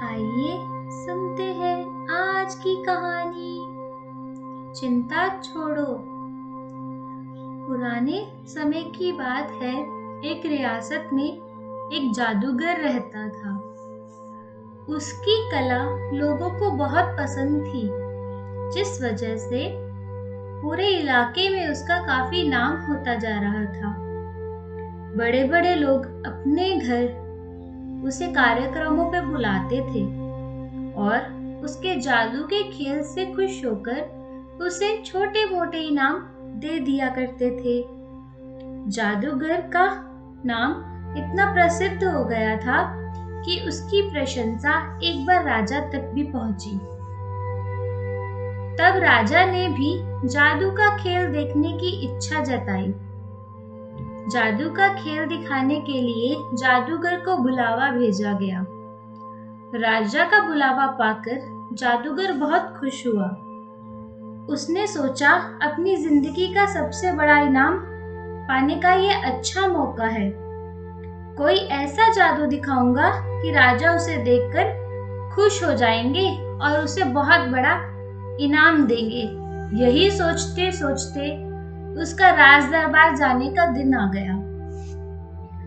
आइए सुनते हैं आज की कहानी। चिंता छोड़ो। पुराने समय की बात है। एक रियासत में एक जादूगर रहता था। उसकी कला लोगों को बहुत पसंद थी, जिस वजह से पूरे इलाके में उसका काफी नाम होता जा रहा था। बड़े बड़े लोग अपने घर उसे कार्यक्रमों पे बुलाते थे और उसके जादू के खेल से खुश होकर उसे छोटे मोटे इनाम दे दिया करते थे। जादूगर का नाम इतना प्रसिद्ध हो गया था कि उसकी प्रशंसा एक बार राजा तक भी पहुंची। तब राजा ने भी जादू का खेल देखने की इच्छा जताई। जादू का खेल दिखाने के लिए जादूगर को बुलावा भेजा गया। राजा का बुलावा पाकर जादूगर बहुत खुश हुआ। उसने सोचा अपनी जिंदगी का सबसे बड़ा इनाम पाने का ये अच्छा मौका है। कोई ऐसा जादू दिखाऊंगा कि राजा उसे देखकर खुश हो जाएंगे और उसे बहुत बड़ा इनाम देंगे। यही सोचते सोचते उसका राज दरबार जाने का दिन आ गया।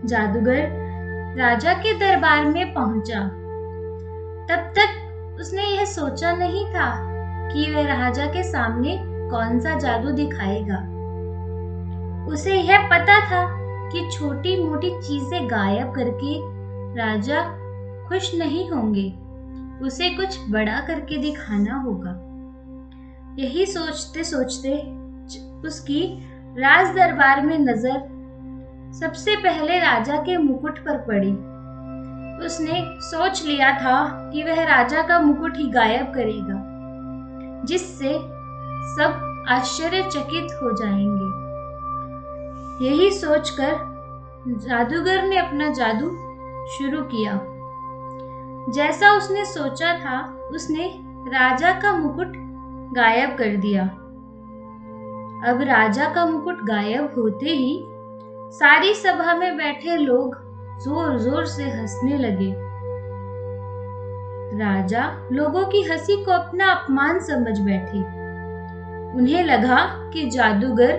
जादूगर राजा के दरबार में पहुंचा। तब तक उसने यह सोचा नहीं था कि वह राजा के सामने कौन सा जादू दिखाएगा। उसे यह पता था कि छोटी मोटी चीजें गायब करके राजा खुश नहीं होंगे। उसे कुछ बड़ा करके दिखाना होगा। यही सोचते सोचते उसकी राज दरबार में नजर सबसे पहले राजा के मुकुट पर पड़ी। उसने सोच लिया था कि वह राजा का मुकुट ही गायब करेगा, जिससे सब आश्चर्यचकित हो जाएंगे। यही सोचकर जादूगर ने अपना जादू शुरू किया। जैसा उसने सोचा था, उसने राजा का मुकुट गायब कर दिया। अब राजा का मुकुट गायब होते ही सारी सभा में बैठे लोग जोर जोर से हंसने लगे। राजा लोगों की हंसी को अपना अपमान समझ बैठे। उन्हें लगा कि जादूगर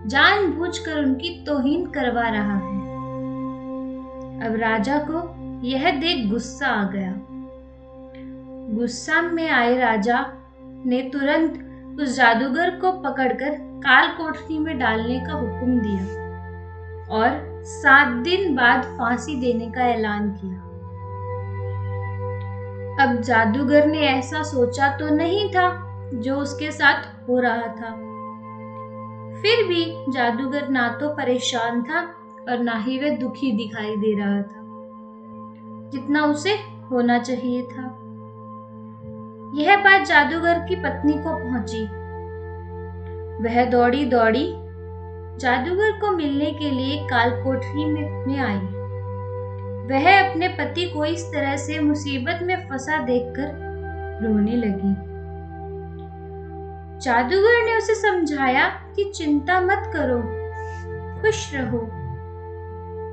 जानबूझकर उनकी तौहीन करवा रहा है। अब राजा को यह देख गुस्सा आ गया। गुस्सा में आए राजा ने तुरंत उस जादूगर को पकड़कर काल कोठरी में डालने का हुक्म दिया और 7 दिन बाद फांसी देने का ऐलान किया। अब जादूगर ने ऐसा सोचा तो नहीं था जो उसके साथ हो रहा था। फिर भी जादूगर ना तो परेशान था और ना ही वह दुखी दिखाई दे रहा था, जितना उसे होना चाहिए था। यह बात जादूगर की पत्नी को पहुंची। वह दौड़ी दौड़ी जादूगर को मिलने के लिए कालकोठरी में आई। वह अपने पति को इस तरह से मुसीबत में फंसा देखकर रोने लगी। जादूगर ने उसे समझाया कि चिंता मत करो, खुश रहो।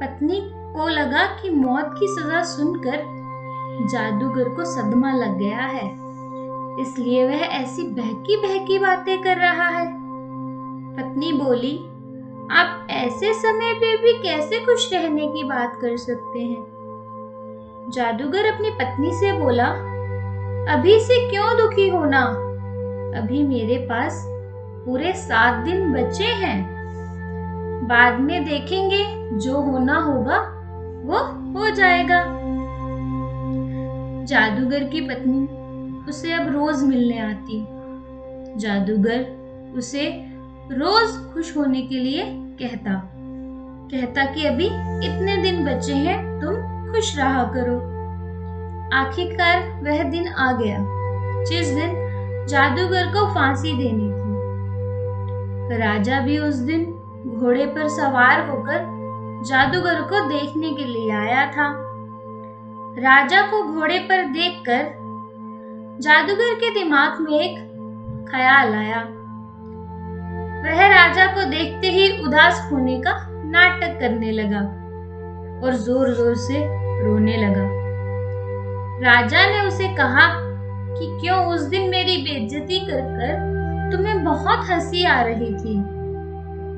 पत्नी को लगा कि मौत की सजा सुनकर जादूगर को सदमा लग गया है, इसलिए वह ऐसी बहकी बहकी बातें कर रहा है। पत्नी बोली, आप ऐसे समय पे भी कैसे खुश रहने की बात कर सकते हैं? जादूगर अपनी पत्नी से बोला, अभी से क्यों दुखी होना? अभी मेरे पास पूरे 7 दिन बचे हैं। बाद में देखेंगे, जो होना होगा वो हो जाएगा। जादूगर की पत्नी उसे अब रोज मिलने आती। जादूगर उसे रोज खुश होने के लिए कहता कि अभी इतने दिन बचे हैं, तुम खुश रहा करो। आखिरकार वह दिन आ गया जिस दिन जादूगर को फांसी देनी थी। राजा भी उस दिन घोड़े पर सवार होकर जादूगर को देखने के लिए आया था। राजा को घोड़े पर देखकर जादूगर के दिमाग में एक ख्याल आया। वह राजा को देखते ही उदास होने का नाटक करने लगा और जोर जोर से रोने लगा। राजा ने उसे कहा कि क्यों उस दिन मेरी बेइज्जती कर कर तुम्हें बहुत हंसी आ रही थी।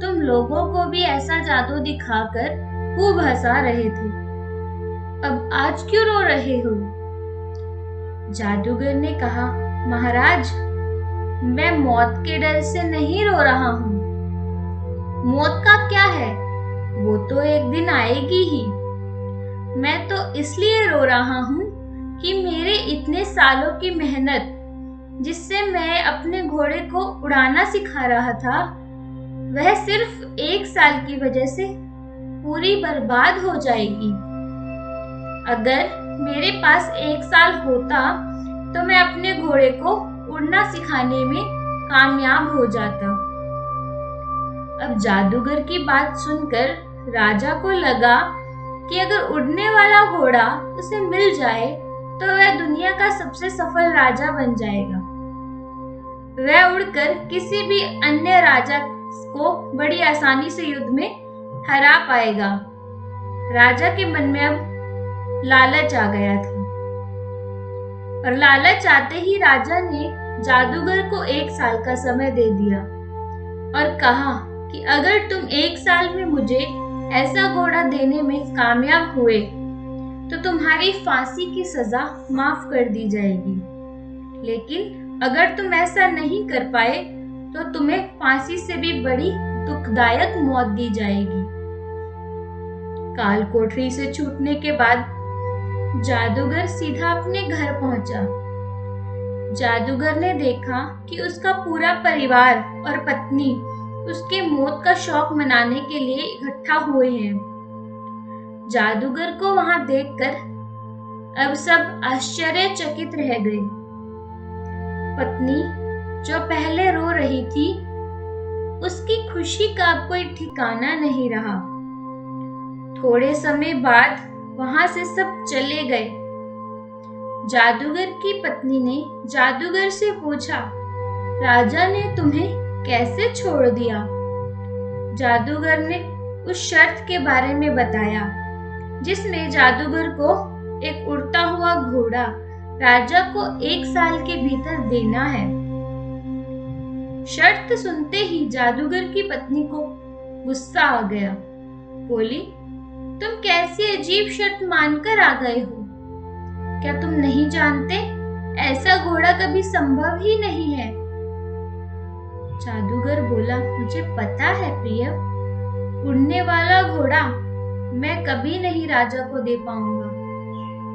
तुम लोगों को भी ऐसा जादू दिखाकर खूब हंसा रहे थे। अब आज क्यों रो रहे हो? जादूगर ने कहा, महाराज, मैं मौत के डर से नहीं रो रहा हूँ। मौत का क्या है, वो तो एक दिन आएगी ही। मैं तो इसलिए रो रहा हूँ कि मेरे इतने सालों की मेहनत, जिससे मैं अपने घोड़े को उड़ाना सिखा रहा था, वह सिर्फ 1 साल की वजह से पूरी बर्बाद हो जाएगी। अगर मेरे पास 1 साल होता तो मैं अपने घोड़े को उड़ना सिखाने में कामयाब हो जाता। अब जादूगर की बात सुनकर राजा को लगा कि अगर उड़ने वाला घोड़ा उसे मिल जाए तो वह दुनिया का सबसे सफल राजा बन जाएगा। वह उड़कर किसी भी अन्य राजा को बड़ी आसानी से युद्ध में हरा पाएगा। राजा के मन में अब लालच आ गया था और लालच आते ही राजा ने जादूगर को 1 साल का समय दे दिया और कहा कि अगर तुम 1 साल में मुझे ऐसा घोड़ा देने में कामयाब हुए तो तुम्हारी फांसी की सजा माफ कर दी जाएगी। लेकिन अगर तुम ऐसा नहीं कर पाए तो तुम्हें फांसी से भी बड़ी दुखदायक मौत दी जाएगी। काल कोठरी से छूटने के बाद जादूगर सीधा अपने घर पहुंचा। जादूगर ने देखा कि उसका पूरा परिवार और पत्नी उसके मौत का शौक मनाने के लिए इकट्ठा हुए हैं। जादूगर को वहां देखकर अब सब आश्चर्यचकित रह गए। पत्नी, जो पहले रो रही थी, उसकी खुशी का अब कोई ठिकाना नहीं रहा। थोड़े समय बाद वहां से सब चले गए। जादूगर की पत्नी ने जादूगर से पूछा, राजा ने तुम्हें कैसे छोड़ दिया? जादूगर ने उस शर्त के बारे में बताया जिसमें जादूगर को एक उड़ता हुआ घोड़ा राजा को 1 साल के भीतर देना है। शर्त सुनते ही जादूगर की पत्नी को गुस्सा आ गया। बोली, तुम कैसी अजीब शर्त मानकर आ गए हो? क्या तुम नहीं जानते ऐसा घोड़ा कभी संभव ही नहीं है? जादूगर बोला, मुझे पता है प्रिय, उड़ने वाला घोड़ा मैं कभी नहीं राजा को दे पाऊंगा,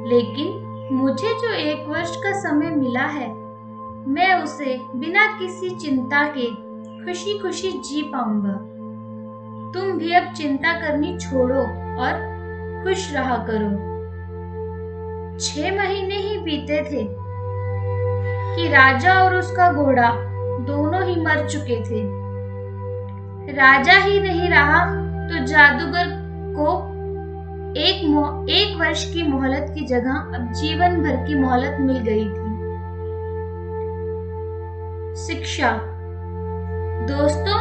लेकिन मुझे जो 1 वर्ष का समय मिला है, मैं उसे बिना किसी चिंता के खुशी खुशी जी पाऊंगा। तुम भी अब चिंता करनी छोड़ो और खुश रहा करो। 6 महीने ही बीते थे कि राजा और उसका घोड़ा दोनों ही मर चुके थे। राजा ही नहीं रहा तो जादूगर को 1 वर्ष की मोहलत की जगह अब जीवन भर की मोहलत मिल गई थी। शिक्षा। दोस्तों,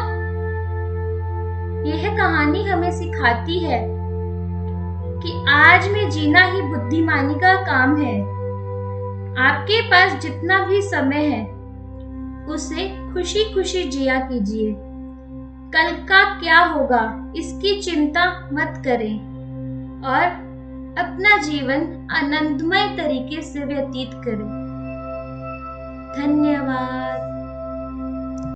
यह कहानी हमें सिखाती है कि आज में जीना ही बुद्धिमानी का काम है। आपके पास जितना भी समय है उसे खुशी खुशी जिया कीजिए। कल का क्या होगा इसकी चिंता मत करें और अपना जीवन आनंदमय तरीके से व्यतीत करें। धन्यवाद।